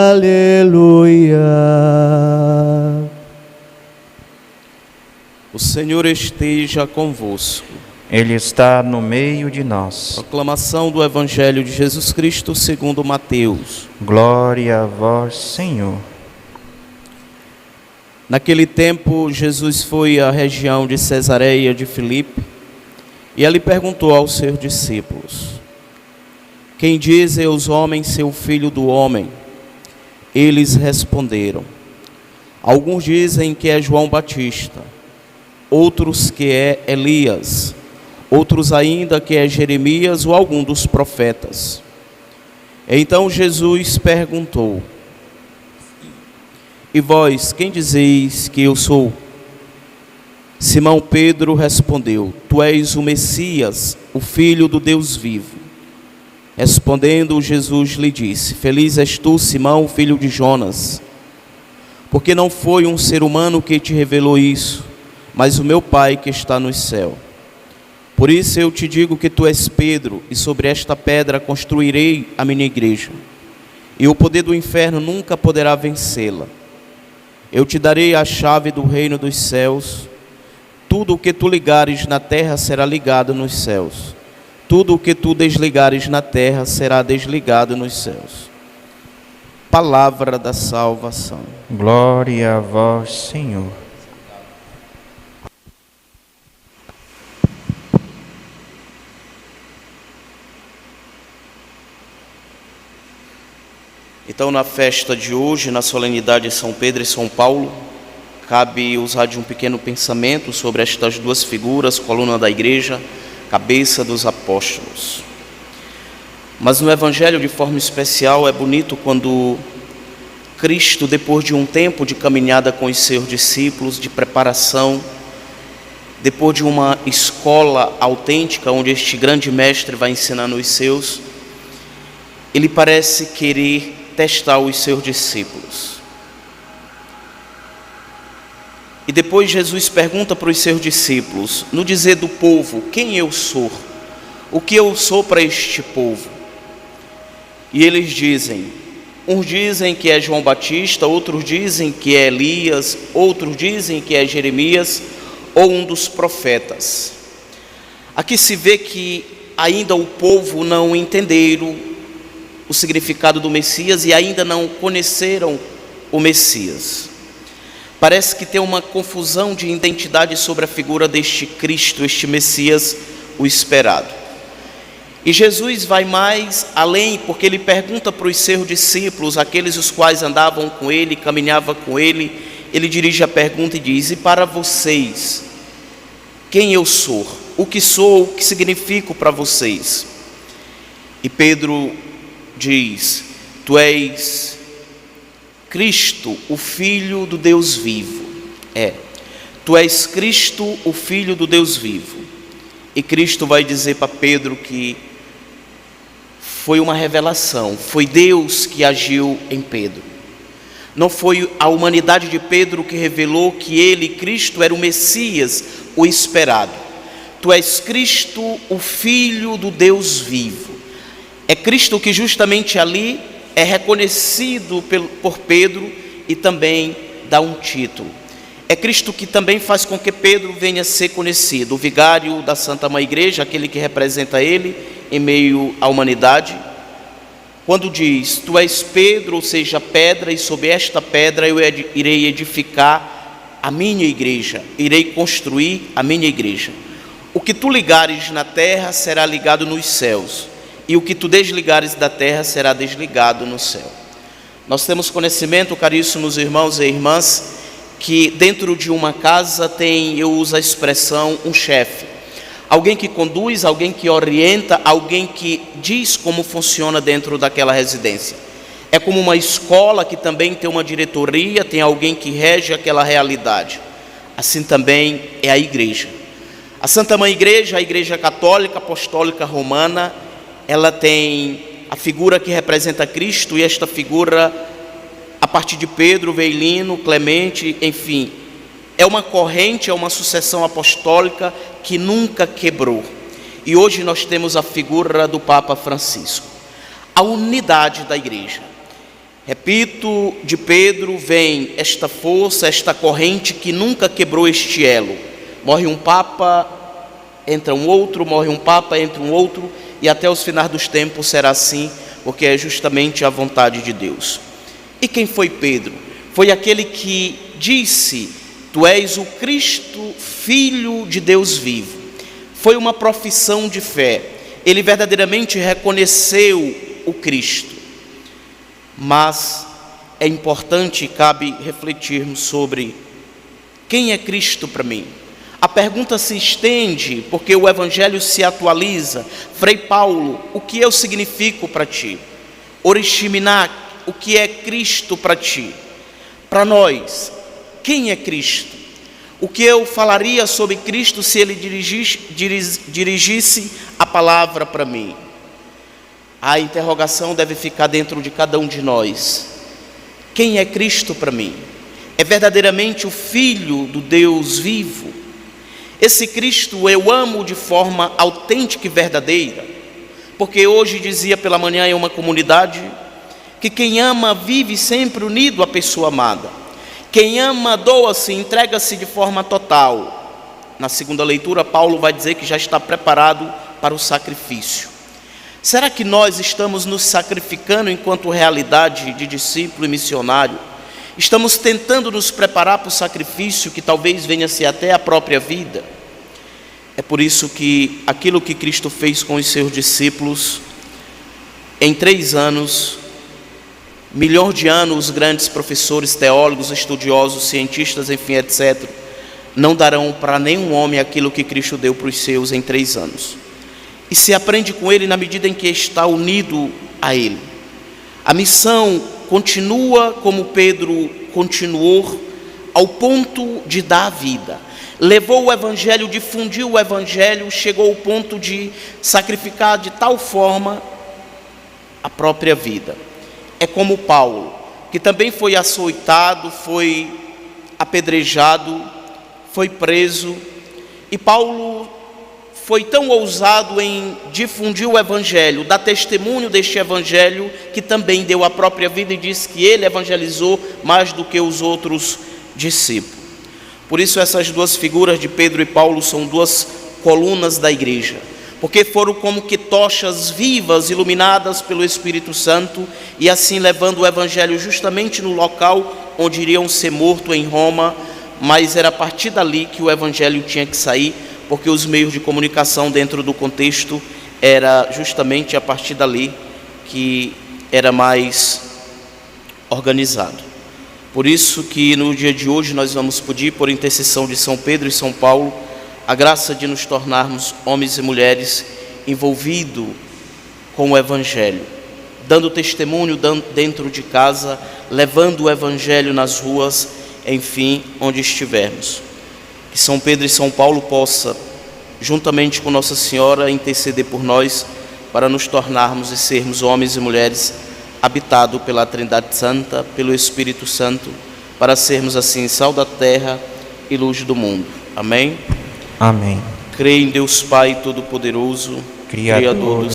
Aleluia. O Senhor esteja convosco. Ele está no meio de nós. Proclamação do Evangelho de Jesus Cristo segundo Mateus. Glória a vós, Senhor. Naquele tempo, Jesus foi à região de Cesareia de Filipe e ali perguntou aos seus discípulos: Quem dizem os homens ser o Filho do Homem? Eles responderam: Alguns dizem que é João Batista, outros que é Elias, outros ainda que é Jeremias ou algum dos profetas. Então Jesus perguntou: E vós, quem dizeis que eu sou? Simão Pedro respondeu: Tu és o Messias, o Filho do Deus vivo. Respondendo, Jesus lhe disse: Feliz és tu, Simão, filho de Jonas, porque não foi um ser humano que te revelou isso, mas o meu Pai que está no céu. Por isso eu te digo que tu és Pedro, e sobre esta pedra construirei a minha igreja, e o poder do inferno nunca poderá vencê-la. Eu te darei a chave do reino dos céus. Tudo o que tu ligares na terra será ligado nos céus. Tudo o que tu desligares na terra será desligado nos céus. Palavra da salvação. Glória a vós, Senhor. Então, na festa de hoje, na solenidade de São Pedro e São Paulo, cabe usar de um pequeno pensamento sobre estas duas figuras, coluna da igreja, cabeça dos apóstolos. Mas no Evangelho, de forma especial, é bonito quando Cristo, depois de um tempo de caminhada com os seus discípulos, de preparação, depois de uma escola autêntica, onde este grande mestre vai ensinando os seus, ele parece querer testar os seus discípulos. E depois Jesus pergunta para os seus discípulos, no dizer do povo, quem eu sou? O que eu sou para este povo? E eles dizem, uns dizem que é João Batista, outros dizem que é Elias, outros dizem que é Jeremias ou um dos profetas. Aqui se vê que ainda o povo não entenderam o significado do Messias e ainda não conheceram o Messias. Parece que tem uma confusão de identidade sobre a figura deste Cristo, este Messias, o esperado. E Jesus vai mais além, porque ele pergunta para os seus discípulos, aqueles os quais andavam com ele, caminhavam com ele, ele dirige a pergunta e diz: E para vocês, quem eu sou? O que sou, o que significo para vocês? E Pedro diz: Tu és Cristo, o Filho do Deus vivo. Tu és Cristo, o Filho do Deus vivo. E Cristo vai dizer para Pedro que foi uma revelação, foi Deus que agiu em Pedro. Não foi a humanidade de Pedro que revelou que ele, Cristo, era o Messias, o esperado. Tu és Cristo, o Filho do Deus vivo. É Cristo que justamente ali é reconhecido por Pedro e também dá um título. É Cristo que também faz com que Pedro venha a ser conhecido, o vigário da Santa Mãe Igreja, aquele que representa ele em meio à humanidade. Quando diz, tu és Pedro, ou seja, pedra, e sobre esta pedra eu irei edificar a minha igreja, irei construir a minha igreja. O que tu ligares na terra será ligado nos céus, e o que tu desligares da terra será desligado no céu. Nós temos conhecimento, caríssimos irmãos e irmãs, que dentro de uma casa eu uso a expressão um chefe. Alguém que conduz, alguém que orienta, alguém que diz como funciona dentro daquela residência. É como uma escola que também tem uma diretoria, tem alguém que rege aquela realidade. Assim também é a igreja. A Santa Mãe Igreja, a Igreja Católica Apostólica Romana, ela tem a figura que representa Cristo, e esta figura, a partir de Pedro, Veilino, Clemente, enfim, é uma corrente, é uma sucessão apostólica que nunca quebrou. E hoje nós temos a figura do Papa Francisco. A unidade da igreja. Repito, de Pedro vem esta força, esta corrente que nunca quebrou este elo. Morre um papa, entra um outro, morre um papa, entra um outro, e até os finais dos tempos será assim, porque é justamente a vontade de Deus. E quem foi Pedro? Foi aquele que disse: tu és o Cristo, Filho de Deus vivo. Foi uma profissão de fé. Ele verdadeiramente reconheceu o Cristo. Mas é importante e cabe refletirmos sobre quem é Cristo para mim. A pergunta se estende porque o Evangelho se atualiza. Frei Paulo, o que eu significo para ti? Oriximiná, o que é Cristo para ti? Para nós, quem é Cristo? O que eu falaria sobre Cristo se ele dirigisse a palavra para mim? A interrogação deve ficar dentro de cada um de nós. Quem é Cristo para mim? É verdadeiramente o Filho do Deus vivo? Esse Cristo eu amo de forma autêntica e verdadeira, porque hoje dizia pela manhã em uma comunidade que quem ama vive sempre unido à pessoa amada. Quem ama doa-se, entrega-se de forma total. Na segunda leitura, Paulo vai dizer que já está preparado para o sacrifício. Será que nós estamos nos sacrificando enquanto realidade de discípulo e missionário? Estamos tentando nos preparar para o sacrifício que talvez venha a ser até a própria vida? É por isso que aquilo que Cristo fez com os seus discípulos, em 3 anos, milhões de anos, os grandes professores, teólogos, estudiosos, cientistas, enfim, etc., não darão para nenhum homem aquilo que Cristo deu para os seus em 3 anos. E se aprende com ele na medida em que está unido a ele. A missão continua como Pedro continuou, ao ponto de dar a vida. Levou o Evangelho, difundiu o Evangelho, chegou ao ponto de sacrificar de tal forma a própria vida. É como Paulo, que também foi açoitado, foi apedrejado, foi preso, e Paulo foi tão ousado em difundir o Evangelho, dar testemunho deste Evangelho, que também deu a própria vida e disse que ele evangelizou mais do que os outros discípulos. Por isso essas duas figuras de Pedro e Paulo são 2 colunas da igreja, porque foram como que tochas vivas, iluminadas pelo Espírito Santo, e assim levando o Evangelho justamente no local onde iriam ser mortos em Roma, mas era a partir dali que o Evangelho tinha que sair, porque os meios de comunicação dentro do contexto era justamente a partir dali que era mais organizado. Por isso que no dia de hoje nós vamos pedir, por intercessão de São Pedro e São Paulo, a graça de nos tornarmos homens e mulheres envolvidos com o Evangelho, dando testemunho dentro de casa, levando o Evangelho nas ruas, enfim, onde estivermos. Que São Pedro e São Paulo possa, juntamente com Nossa Senhora, interceder por nós, para nos tornarmos e sermos homens e mulheres habitados pela Trindade Santa, pelo Espírito Santo, para sermos assim sal da terra e luz do mundo. Amém? Amém. Creio em Deus Pai Todo-Poderoso, Criador